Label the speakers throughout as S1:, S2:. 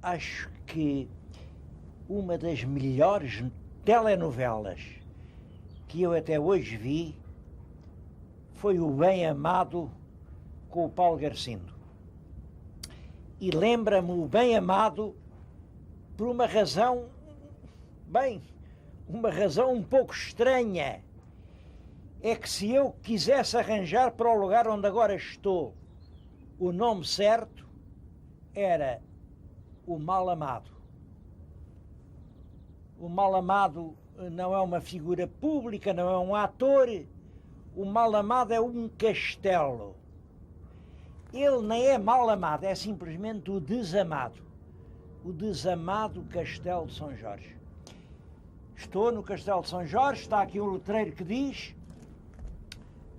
S1: acho que uma das melhores telenovelas que eu até hoje vi foi o Bem Amado com o Paulo Garcindo. E lembra-me o Bem Amado por uma razão, uma razão um pouco estranha. É que se eu quisesse arranjar para o lugar onde agora estou o nome certo, era o Mal Amado. O Mal Amado não é uma figura pública, não é um ator. O Mal Amado é um castelo. Ele nem é mal amado, é simplesmente o desamado. O desamado Castelo de São Jorge. Estou no Castelo de São Jorge, está aqui um letreiro que diz...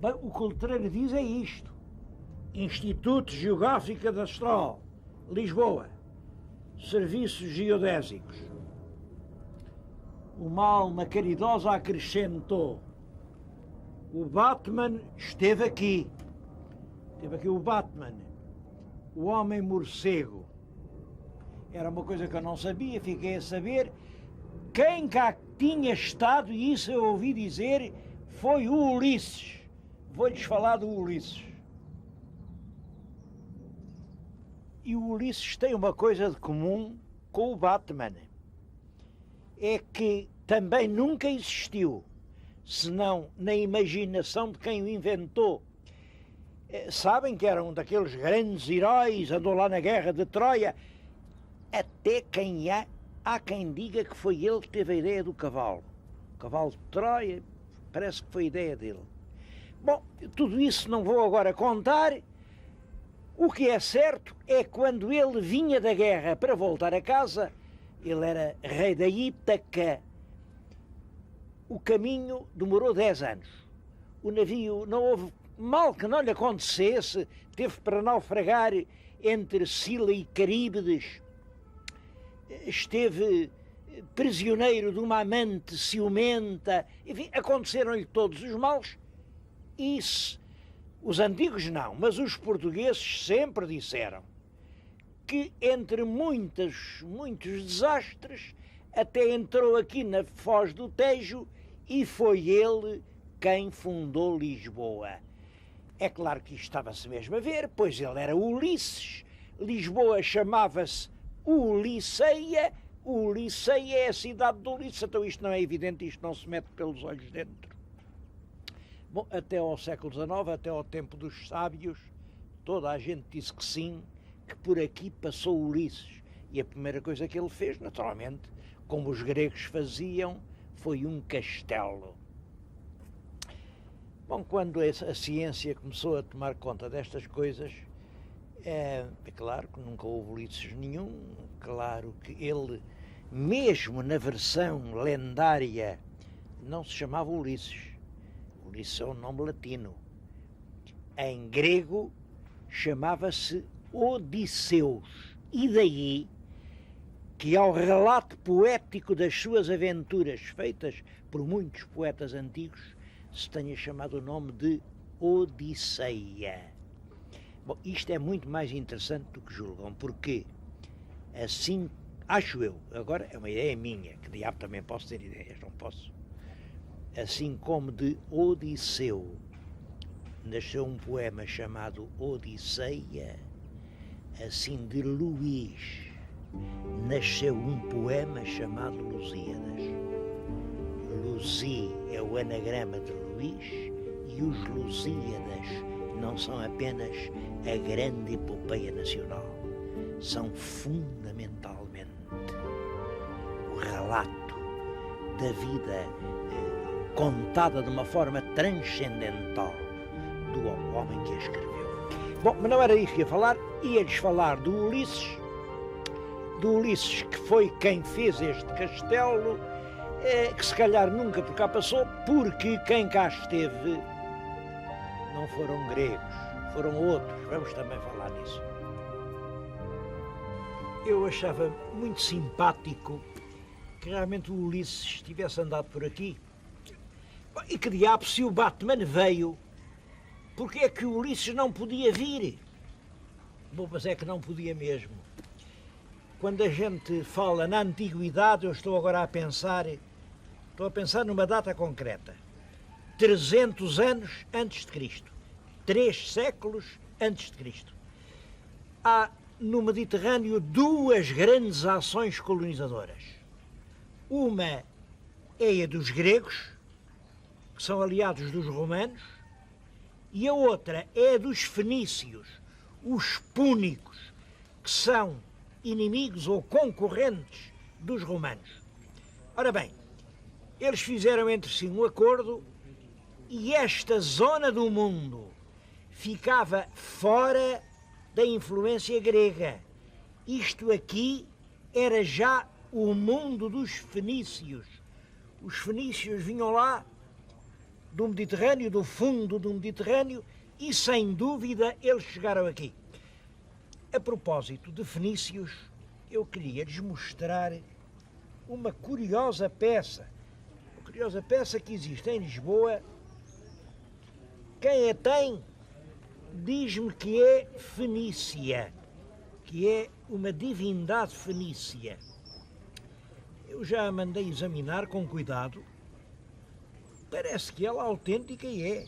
S1: Bem, o que o letreiro diz é isto. Instituto Geográfico Cadastral, Lisboa. Serviços Geodésicos. Uma alma caridosa acrescentou: o Batman esteve aqui. Esteve aqui o Batman, o homem morcego. Era uma coisa que eu não sabia, fiquei a saber. Quem cá tinha estado, e isso eu ouvi dizer, foi o Ulisses. Vou-lhes falar do Ulisses. E o Ulisses tem uma coisa de comum com o Batman. É que também nunca existiu, senão na imaginação de quem o inventou. Sabem que era um daqueles grandes heróis, andou lá na guerra de Troia. Até há quem diga que foi ele que teve a ideia do cavalo. O cavalo de Troia, parece que foi a ideia dele. Bom, tudo isso não vou agora contar. O que é certo é que quando ele vinha da guerra para voltar a casa, ele era rei da Ítaca, o caminho demorou 10 anos. O navio, não houve mal que não lhe acontecesse, teve para naufragar entre Sila e Caríbedes, esteve prisioneiro de uma amante ciumenta, enfim, aconteceram-lhe todos os males. Isso, os antigos não, mas os portugueses sempre disseram que entre muitos desastres até entrou aqui na Foz do Tejo e foi ele quem fundou Lisboa. É claro que isto estava-se mesmo a ver, pois ele era Ulisses. Lisboa chamava-se Ulisseia. Ulisseia é a cidade de Ulisses. Então isto não é evidente, isto não se mete pelos olhos dentro. Bom, até ao século XIX, até ao tempo dos sábios, toda a gente disse que sim, que por aqui passou Ulisses. E a primeira coisa que ele fez, naturalmente, como os gregos faziam, foi um castelo. Bom, quando a ciência começou a tomar conta destas coisas, é claro que nunca houve Ulisses nenhum, claro que ele, mesmo na versão lendária, não se chamava Ulisses. Ulisses é um nome latino. Em grego chamava-se Odisseus. E daí que ao relato poético das suas aventuras, feitas por muitos poetas antigos, se tenha chamado o nome de Odisseia. Bom, isto é muito mais interessante do que julgam, porque assim, acho eu, agora é uma ideia minha, que diabo também posso ter ideias, não posso. Assim como de Odisseu nasceu um poema chamado Odisseia, assim de Luís nasceu um poema chamado Lusíadas. Lusi é o anagrama de Luís e os Lusíadas não são apenas a grande epopeia nacional, são fundamentalmente o relato da vida contada de uma forma transcendental do homem que a escreveu. Bom, mas não era isso que ia falar, ia-lhes falar do Ulisses que foi quem fez este castelo, que se calhar nunca por cá passou, porque quem cá esteve não foram gregos, foram outros, vamos também falar nisso. Eu achava muito simpático que realmente o Ulisses tivesse andado por aqui. E que diabo, se o Batman veio, porque é que o Ulisses não podia vir? Bom, mas é que não podia mesmo. quando a gente fala na antiguidade, eu estou agora a pensar numa data concreta. 300 anos antes de Cristo. 3 séculos antes de Cristo. Há no Mediterrâneo 2 grandes ações colonizadoras. Uma é a dos gregos, que são aliados dos romanos, e a outra é a dos fenícios, os púnicos, que são inimigos ou concorrentes dos romanos. Ora bem, eles fizeram entre si um acordo e esta zona do mundo ficava fora da influência grega. Isto aqui era já o mundo dos fenícios. Os fenícios vinham lá do Mediterrâneo, do fundo do Mediterrâneo, e sem dúvida eles chegaram aqui. A propósito de fenícios, eu queria lhes mostrar uma curiosa peça que existe em Lisboa. Quem a tem diz-me que é fenícia, que é uma divindade fenícia. Eu já a mandei examinar com cuidado. Parece que ela autêntica é.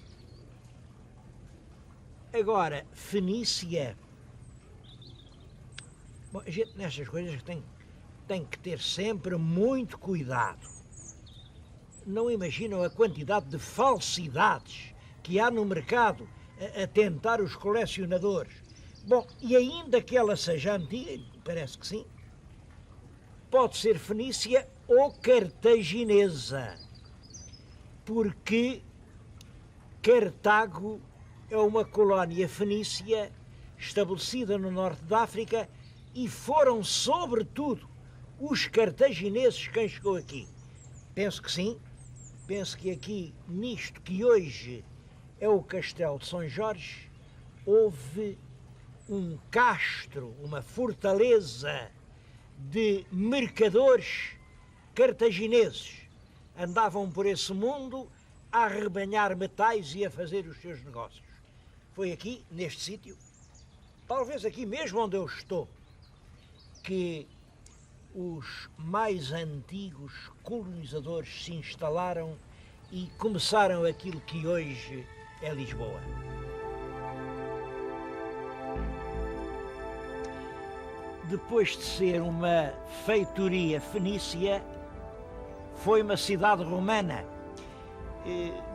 S1: Agora, fenícia... Bom, a gente nestas coisas tem que ter sempre muito cuidado. Não imaginam a quantidade de falsidades que há no mercado a tentar os colecionadores. Bom, e ainda que ela seja antiga, parece que sim, pode ser fenícia ou cartaginesa, porque Cartago é uma colónia fenícia estabelecida no norte da África e foram, sobretudo, os cartagineses quem chegou aqui. Penso que sim, penso que aqui, nisto que hoje é o Castelo de São Jorge, houve um castro, uma fortaleza de mercadores cartagineses. Andavam por esse mundo a arrebanhar metais e a fazer os seus negócios. Foi aqui, neste sítio, talvez aqui mesmo onde eu estou, que os mais antigos colonizadores se instalaram e começaram aquilo que hoje é Lisboa. Depois de ser uma feitoria fenícia, foi uma cidade romana.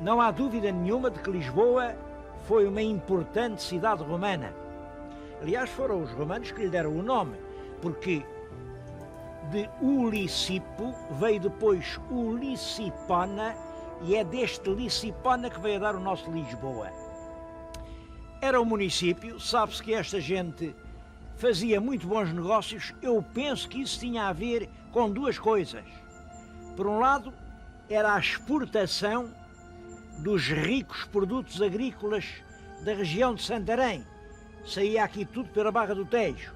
S1: Não há dúvida nenhuma de que Lisboa foi uma importante cidade romana. Aliás, foram os romanos que lhe deram o nome, porque de Ulicipo veio depois Ulicipona, e é deste Licipona que veio a dar o nosso Lisboa. Era um município, sabe-se que esta gente fazia muito bons negócios. Eu penso que isso tinha a ver com 2 coisas. Por um lado, era a exportação dos ricos produtos agrícolas da região de Santarém. Saía aqui tudo pela Barra do Tejo.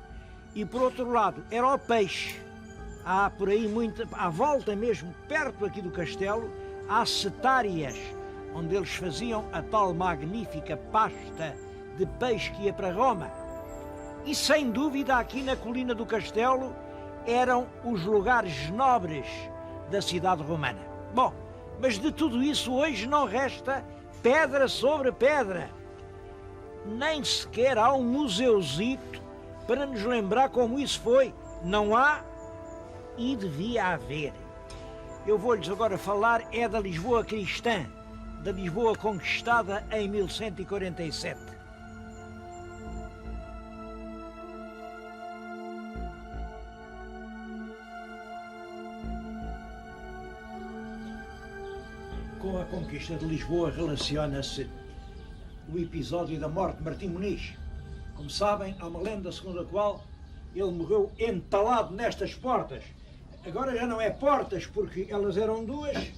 S1: E por outro lado, era o peixe. Há por aí à volta mesmo, perto aqui do castelo, há setárias, onde eles faziam a tal magnífica pasta de peixe que ia para Roma. E sem dúvida aqui na colina do castelo eram os lugares nobres da cidade romana. Bom, mas de tudo isso hoje não resta pedra sobre pedra. Nem sequer há um museuzito para nos lembrar como isso foi. Não há e devia haver. Eu vou-lhes agora falar da Lisboa cristã, da Lisboa conquistada em 1147. Com a conquista de Lisboa relaciona-se o episódio da morte de Martim Muniz. Como sabem, há uma lenda segundo a qual ele morreu entalado nestas portas. Agora já não é portas, porque elas eram 2,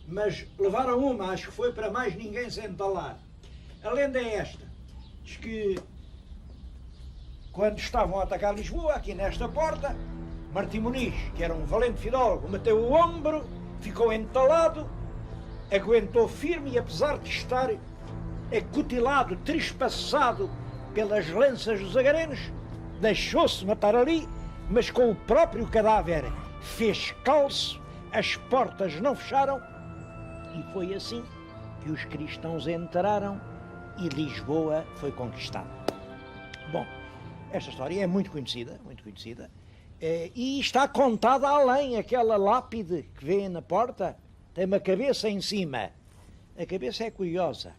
S1: mas levaram uma, acho que foi para mais ninguém se entalar. A lenda é esta, diz que quando estavam a atacar Lisboa, aqui nesta porta, Martim Muniz, que era um valente fidalgo, meteu o ombro, ficou entalado, aguentou firme e apesar de estar acutilado, trespassado pelas lanças dos agarenos, deixou-se matar ali, mas com o próprio cadáver fez calço, as portas não fecharam, e foi assim que os cristãos entraram e Lisboa foi conquistada. Bom, esta história é muito conhecida, e está contada além. Aquela lápide que vê na porta tem uma cabeça em cima. A cabeça é curiosa.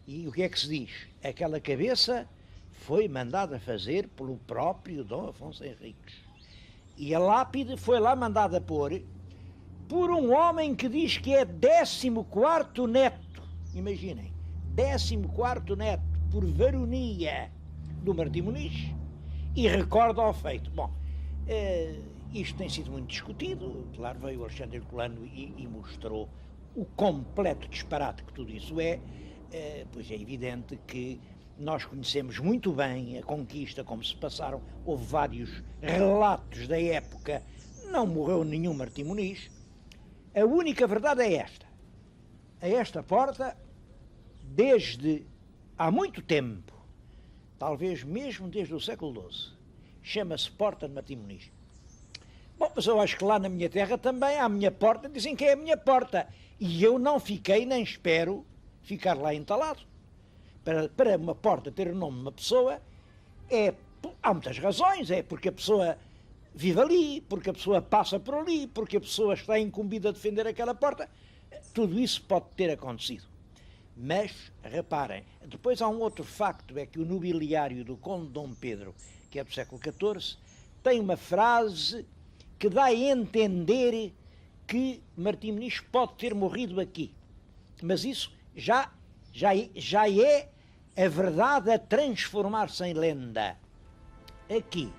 S1: E o que é que se diz? Aquela cabeça foi mandada fazer pelo próprio Dom Afonso Henriques. E a lápide foi lá mandada pôr por um homem que diz que é 14º neto. Imaginem, 14º neto, por varonia, do Martim Muniz, e recorda ao feito. Bom, isto tem sido muito discutido. Claro, veio Alexandre Herculano e mostrou o completo disparate que tudo isso é. Pois é evidente que nós conhecemos muito bem a conquista, como se passaram, houve vários relatos da época, não morreu nenhum Martim Muniz. A única verdade é esta: a esta porta, desde há muito tempo, talvez mesmo desde o século XII, chama-se Porta de Martim Muniz. Bom, mas eu acho que lá na minha terra também, à minha porta, dizem que é a minha porta, e eu não fiquei, nem espero ficar lá entalado. Para uma porta ter o nome de uma pessoa, há muitas razões. É porque a pessoa vive ali, porque a pessoa passa por ali, porque a pessoa está incumbida a defender aquela porta. Tudo isso pode ter acontecido. Mas, reparem, depois há um outro facto, é que o nobiliário do Conde Dom Pedro, que é do século XIV, tem uma frase que dá a entender que Martim Muniz pode ter morrido aqui. Mas isso já é a verdade a transformar-se em lenda. Aqui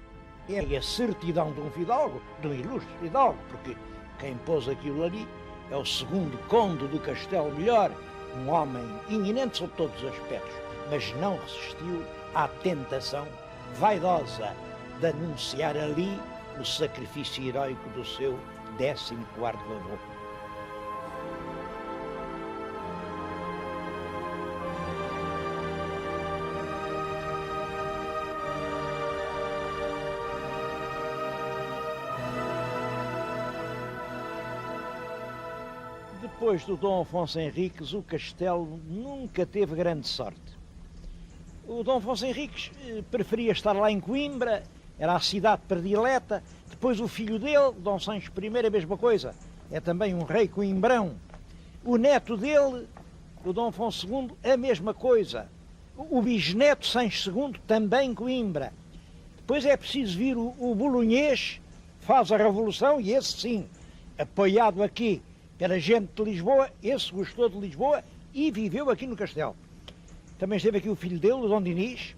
S1: é a certidão de um fidalgo, de um ilustre fidalgo, porque quem pôs aquilo ali é o segundo conde do Castelo Melhor, um homem eminente sob todos os aspectos, mas não resistiu à tentação vaidosa de anunciar ali o sacrifício heroico do seu 14º avô. Depois do Dom Afonso Henriques, o castelo nunca teve grande sorte. O Dom Afonso Henriques preferia estar lá em Coimbra, era a cidade predileta. Depois o filho dele, Dom Sancho I, a mesma coisa, é também um rei coimbrão. O neto dele, o Dom Afonso II, a mesma coisa. O bisneto Sancho II, também Coimbra. Depois é preciso vir o bolonhês, faz a revolução, e esse sim, apoiado aqui pela gente de Lisboa, esse gostou de Lisboa e viveu aqui no castelo. Também esteve aqui o filho dele, o Dom Dinis.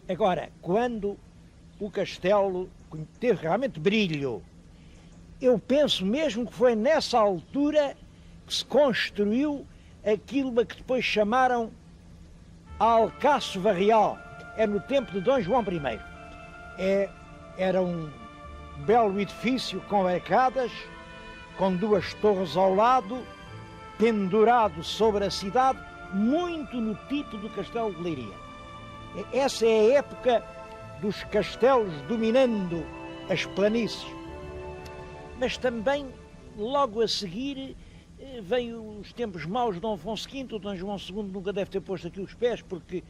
S1: Agora, quando o castelo teve realmente brilho, eu penso mesmo que foi nessa altura que se construiu aquilo a que depois chamaram a Alcáçova Real. É no tempo de Dom João I. Era um belo edifício com arcadas, com duas torres ao lado, pendurado sobre a cidade, muito no tipo do Castelo de Leiria. Essa é a época dos castelos dominando as planícies. Mas também, logo a seguir, veio os tempos maus de Dom Afonso V. O Dom João II nunca deve ter posto aqui os pés, porque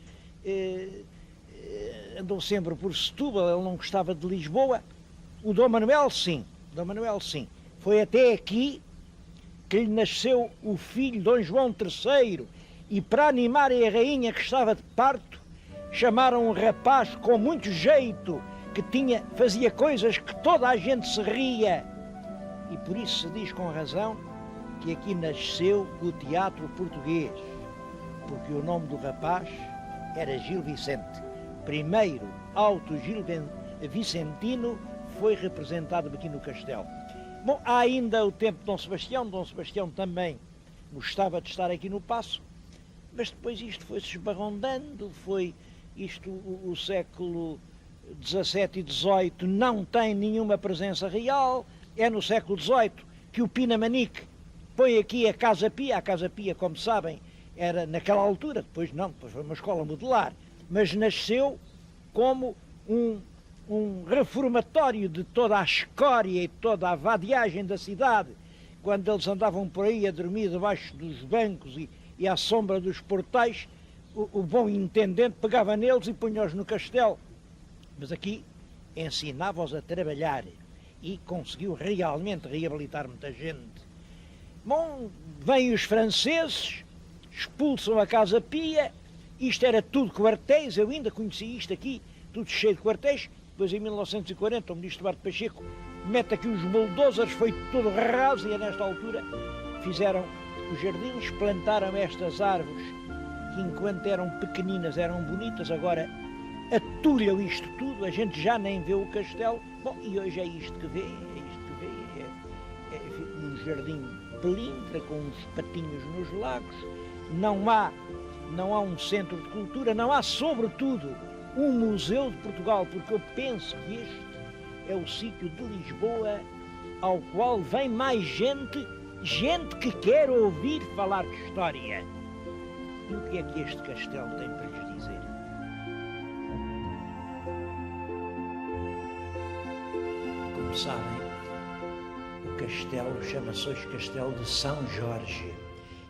S1: andou sempre por Setúbal, ele não gostava de Lisboa. O Dom Manuel, sim. Foi até aqui que lhe nasceu o filho Dom João III, e para animar a rainha que estava de parto, chamaram um rapaz com muito jeito, que fazia coisas que toda a gente se ria. E por isso se diz com razão que aqui nasceu o teatro português, porque o nome do rapaz era Gil Vicente. Primeiro auto Gil Vicentino foi representado aqui no castelo. Bom, há ainda o tempo de Dom Sebastião também gostava de estar aqui no Paço, mas depois isto foi-se esbarrondando, o século XVII e XVIII não tem nenhuma presença real. É no século XVIII que o Pinamanique põe aqui a Casa Pia, como sabem, era naquela altura, depois foi uma escola modular, mas nasceu como um reformatório de toda a escória e toda a vadiagem da cidade, quando eles andavam por aí a dormir debaixo dos bancos e à sombra dos portais, o bom intendente pegava neles e punha-os no castelo. Mas aqui ensinava-os a trabalhar e conseguiu realmente reabilitar muita gente. Bom, vêm os franceses, expulsam a Casa Pia, isto era tudo quartéis, eu ainda conheci isto aqui, tudo cheio de quartéis. Depois em 1940 o ministro Duarte Pacheco mete aqui os bulldozers, foi tudo raso, e nesta altura fizeram os jardins, plantaram estas árvores que enquanto eram pequeninas eram bonitas, agora atulham isto tudo, a gente já nem vê o castelo. Bom, e hoje é isto que vê, é um jardim pelintra com uns patinhos nos lagos, não há um centro de cultura, não há sobretudo um museu de Portugal, porque eu penso que este é o sítio de Lisboa ao qual vem mais gente que quer ouvir falar de história. E o que é que este castelo tem para lhes dizer? Como sabem, o castelo chama-se hoje Castelo de São Jorge,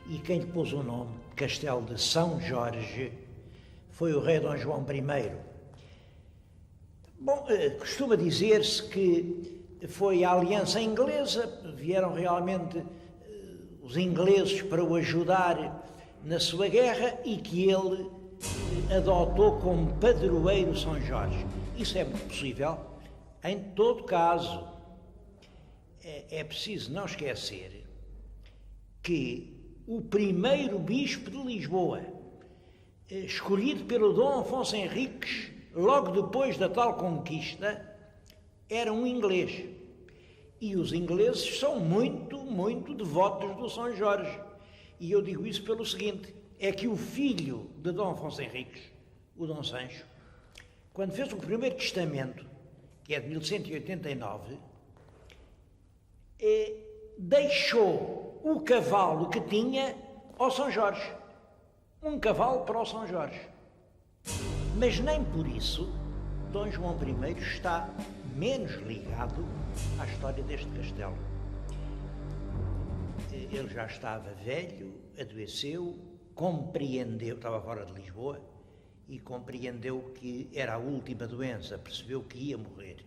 S1: e quem lhe pôs o nome Castelo de São Jorge foi o rei Dom João I. Bom, costuma dizer-se que foi a aliança inglesa, vieram realmente os ingleses para o ajudar na sua guerra e que ele adotou como padroeiro São Jorge. Isso é muito possível. Em todo caso, é preciso não esquecer que o primeiro bispo de Lisboa, escolhido pelo Dom Afonso Henriques, logo depois da tal conquista, era um inglês. E os ingleses são muito, muito devotos do São Jorge. E eu digo isso pelo seguinte, é que o filho de Dom Afonso Henriques, o Dom Sancho, quando fez o primeiro testamento, que é de 1189, deixou o cavalo que tinha ao São Jorge. Um cavalo para o São Jorge. Mas nem por isso Dom João I está menos ligado à história deste castelo. Ele já estava velho, adoeceu, compreendeu, estava fora de Lisboa, e compreendeu que era a última doença, percebeu que ia morrer.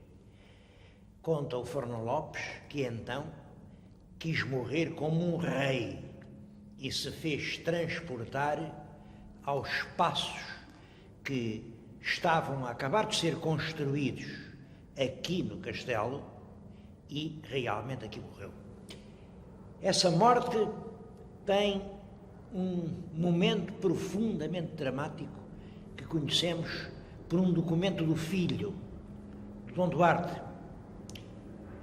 S1: Conta o Fernão Lopes que então quis morrer como um rei e se fez transportar aos espaços que estavam a acabar de ser construídos aqui no castelo e realmente aqui morreu. Essa morte tem um momento profundamente dramático que conhecemos por um documento do filho, de Dom Duarte.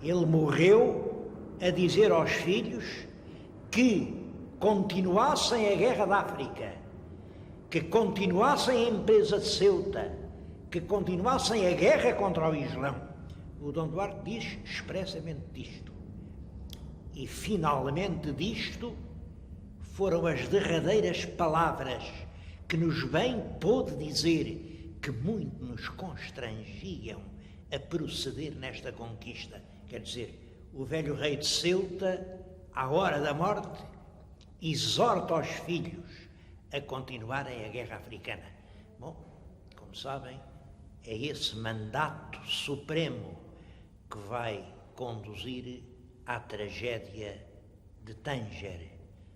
S1: Ele morreu a dizer aos filhos que continuassem a guerra da África, que continuassem a empresa de Ceuta, que continuassem a guerra contra o Islão. O Dom Duarte diz expressamente disto. E finalmente disto foram as derradeiras palavras que nos bem pôde dizer que muito nos constrangiam a proceder nesta conquista. Quer dizer, o velho rei de Ceuta, à hora da morte, exorta aos filhos a continuarem a guerra africana. Bom, como sabem, é esse mandato supremo que vai conduzir à tragédia de Tanger,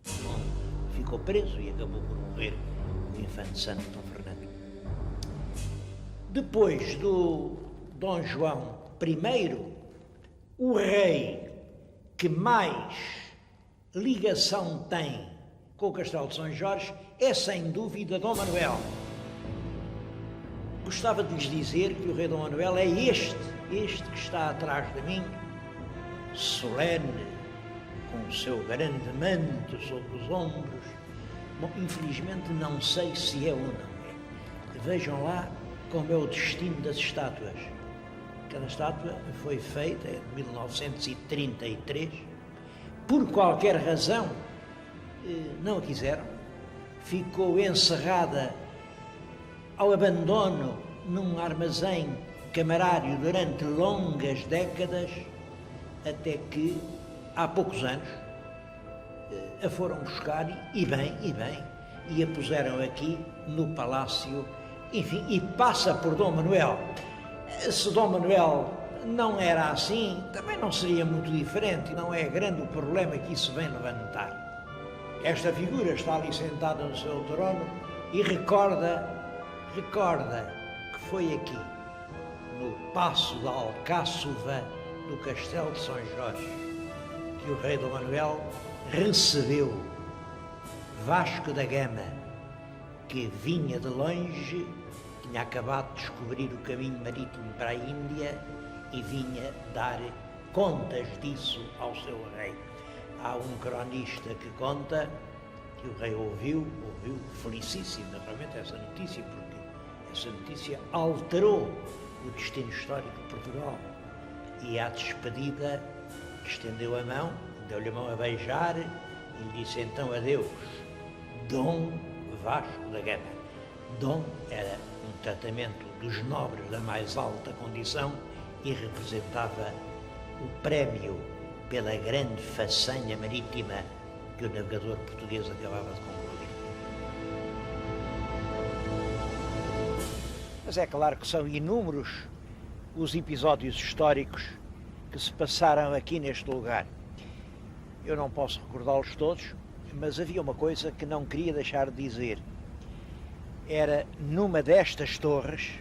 S1: onde ficou preso e acabou por morrer o infante santo Dom Fernando. Depois do Dom João I, o rei que mais ligação tem com o Castelo de São Jorge é, sem dúvida, Dom Manuel. Gostava de lhes dizer que o rei Dom Manuel é este que está atrás de mim, solene, com o seu grande manto sobre os ombros. Bom, infelizmente não sei se é ou não é. Vejam lá como é o destino das estátuas. Cada estátua foi feita em 1933, por qualquer razão não a quiseram, ficou encerrada ao abandono num armazém camarário durante longas décadas, até que, há poucos anos, a foram buscar e a puseram aqui no Palácio, enfim, e passa por Dom Manuel. Se Dom Manuel não era assim, também não seria muito diferente, não é grande o problema que isso vem levantar. Esta figura está ali sentada no seu trono e recorda que foi aqui, no Paço da Alcáçova do Castelo de São Jorge, que o rei Dom Manuel recebeu Vasco da Gama, que vinha de longe, tinha acabado de descobrir o caminho marítimo para a Índia e vinha dar contas disso ao seu rei. Há um cronista que conta que o rei ouviu felicíssimo, naturalmente, essa notícia, porque essa notícia alterou o destino histórico de Portugal. E à despedida estendeu a mão, deu-lhe a mão a beijar e lhe disse então adeus, Dom Vasco da Gama. Dom era um tratamento dos nobres da mais alta condição e representava o prémio pela grande façanha marítima que o navegador português acabava de concluir. Mas é claro que são inúmeros os episódios históricos que se passaram aqui neste lugar. Eu não posso recordá-los todos, mas havia uma coisa que não queria deixar de dizer. Era numa destas torres,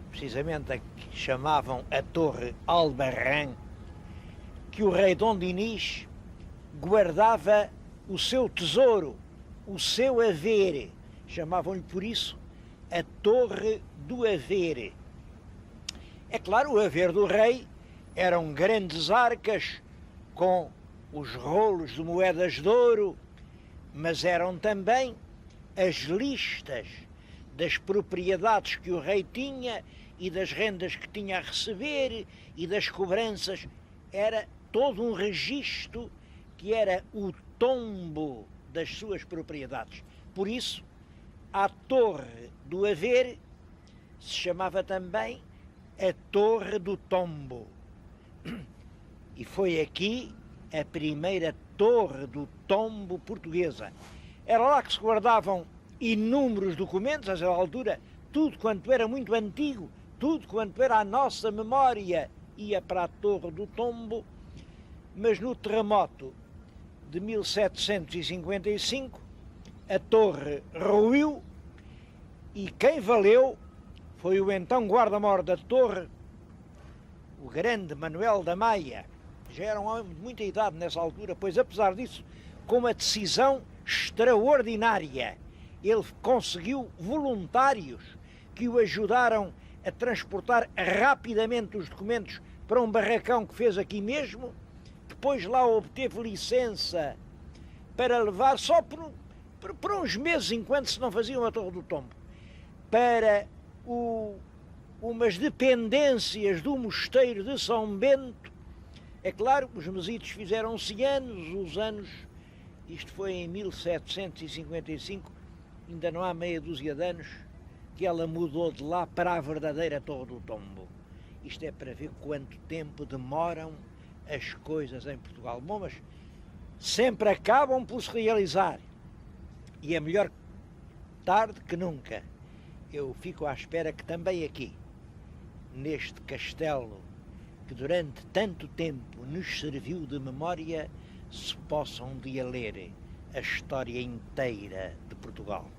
S1: precisamente a que chamavam a Torre Albarrán, que o rei Dom Dinis guardava o seu tesouro, o seu haver. Chamavam-lhe por isso a Torre do Haver. É claro, o haver do rei eram grandes arcas com os rolos de moedas de ouro, mas eram também as listas das propriedades que o rei tinha e das rendas que tinha a receber e das cobranças. Era todo um registro que era o tombo das suas propriedades. Por isso, a Torre do Haver se chamava também a Torre do Tombo. E foi aqui a primeira Torre do Tombo portuguesa. Era lá que se guardavam inúmeros documentos, a essa altura, tudo quanto era muito antigo, tudo quanto era a nossa memória ia para a Torre do Tombo, mas no terremoto de 1755 a torre ruiu e quem valeu foi o então guarda-mor da torre, o grande Manuel da Maia. Já era um homem de muita idade nessa altura, pois apesar disso, com uma decisão extraordinária, ele conseguiu voluntários que o ajudaram a transportar rapidamente os documentos para um barracão que fez aqui mesmo. Depois lá obteve licença para levar, só por uns meses, enquanto se não faziam a Torre do Tombo, para umas dependências do mosteiro de São Bento. É claro que os mesitos fizeram-se anos, os anos, isto foi em 1755, ainda não há meia dúzia de anos, que ela mudou de lá para a verdadeira Torre do Tombo. Isto é para ver quanto tempo demoram as coisas em Portugal. Bom, mas sempre acabam por se realizar. E é melhor tarde que nunca. Eu fico à espera que também aqui, neste castelo, que durante tanto tempo nos serviu de memória, se possa um dia ler a história inteira de Portugal.